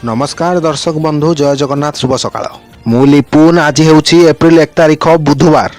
नमस्कार दर्शक बंधु जय जगन्नाथ शुभ सकाळ मु लिपुन आज हेउछि एप्रिल 1 तारिख बुधवार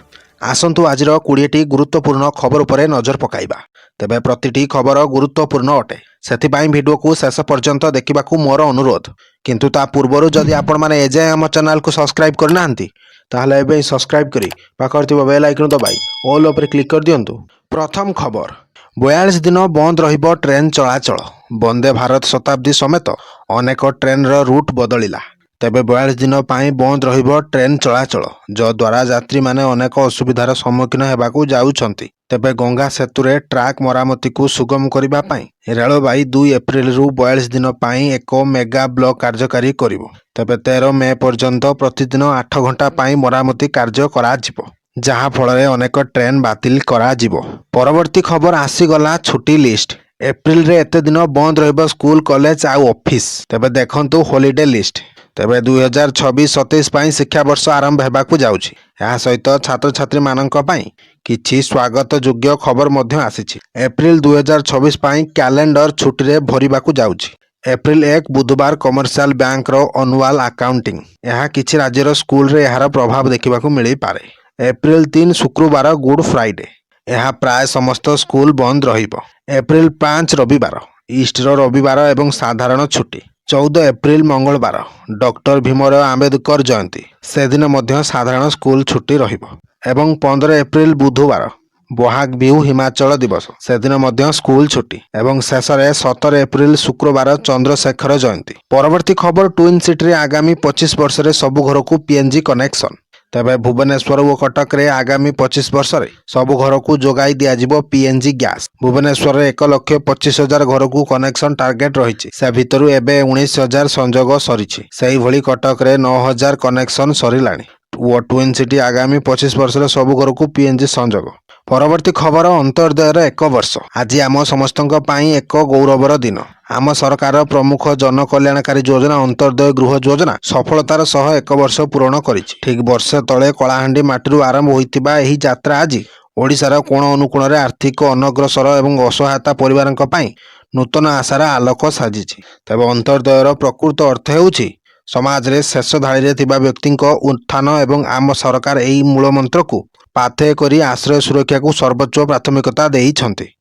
आसंतु आज 20टी गुरुत्वपूर्ण खबर उपरे नजर पकाइबा तेबे प्रतिटी खबर गुरुत्वपूर्ण अटे सेथिपाई भिडियो को शेष पर्यंत देखिबाकू मोर अनुरोध किंतु ता पूर्वरु जदि आपण माने एजे हम चैनल को सब्सक्राइब करनाहंती ताहले एबे सब्सक्राइब करी पाखरथिबा बेल आइकन दबाई ऑल उपरे क्लिक कर दियंतु। प्रथम खबर 42 दिन बंद रहिबो ट्रेन चलाचल वंदे भारत शताब्दी समेत अनेक ट्रेन रूट बदलिला तेबे 42 दिन पाई बंद रहिबो ट्रेन चलाचल जद्वारा यात्री माने अनेक असुविधार सम्मुखीन हेबाकू जाउछंती। तेबे गंगा सेतुरे ट्राक मरामती को सुगम करिबा पाई रेलबाई 2 एप्रिल रु 42 दिन पाई एक मेगा ब्लॉक कार्यकारी करिवो। तेबे 13 मे पर्यंत प्रतिदिन 8 घंटा पाई मरामती कार्य कराजिवो जहा फଳରେ अनेक ट्रेन बातिल कराजिवो। परवर्ती खबर आसीगला छुट्टी लिस्ट एप्रिल रे एते दिन बंद रहिबो स्कूल कॉलेज आ ऑफिस तेबे देखंतु हॉलिडे लिस्ट तेबे 2026-27 पाई शिक्षा वर्ष आरंभ हेबाकू जाउछि या सहित छात्र छात्री माननक पाई किछि स्वागत योग्य खबर मध्य आसीछि। एप्रिल 2026 पाई कैलेंडर छुट्टी रे भरिबाकू जाउछि। एप्रिल 1 बुधवार कमर्शियल बैंक रो अनुअल अकाउंटिंग यह किछि राज्यर स्कूल रे यार प्रभाव देखिबाकू मिली पारे। एप्रिल 3 शुक्रवार गुड फ्राइडे यह प्राय समस्त स्कूल बंद रहिबो। एप्रिल 5 रविवार ईस्टर रविवार एवं साधारण छुट्टी। 14 एप्रिल मंगलवार डॉक्टर भीमराव आंबेडकर जयंती से दिन मध्य साधारण स्कूल छुट्टी रहिबो। एवं 15 एप्रिल बुधवार बोहाग बिहू हिमाचल दिवस से दिन मध्य स्कूल छुट्टी एवं शेष 17 एप्रिल शुक्रवार चंद्रशेखर जयंती। परवर्ती खबर ट्विन सिटी रे आगामी 25 वर्ष रे सबु घर को पीएनजी कनेक्शन तेबे भुवनेश्वर और कटक रे आगामी 25 वर्ष रे सबु घर को जोगाई दिया जिवो पीएनजी गैस। भुवनेश्वर रे 1,25,000 घर को कनेक्शन टार्गेट रहिछि से भितरु एबे 19,000 संजोग सरिछि सेही भली कटक रे 9,000 कनेक्शन सरिलाणी वो ट्विन सिटी आगामी 25 वर्ष रे सबु घर को पीएनजी संजोग। परवर्ती खबर अंत्योदयर 1 वर्ष आज आम समस्तक पाई एक गौरवर दिन आम सरकार प्रमुख जन कल्याणकारी योजना अंत्योदय गृह योजना सफलतार सह 1 वर्ष पूरण करिछि। ठीक वर्षे तले कलाहांडी माटीरू आरंभ होइतिबा एही यात्रा आज ओडिशार कोण अनुकोण रे आर्थिक अनग्रसर एवं असहायता परिवारक पाई नूतन आशार आलोक साजिछि। तेबे अंत्योदयर प्रकृत अर्थ हेउछि समाज रे शेष धाड़ी रे थिबा व्यक्तिक उत्थान एवं आम सरकार एही मूल मंत्र को पाथेय करी आश्रय सुरक्षा को सर्वोच्च प्राथमिकता देइछन्ति।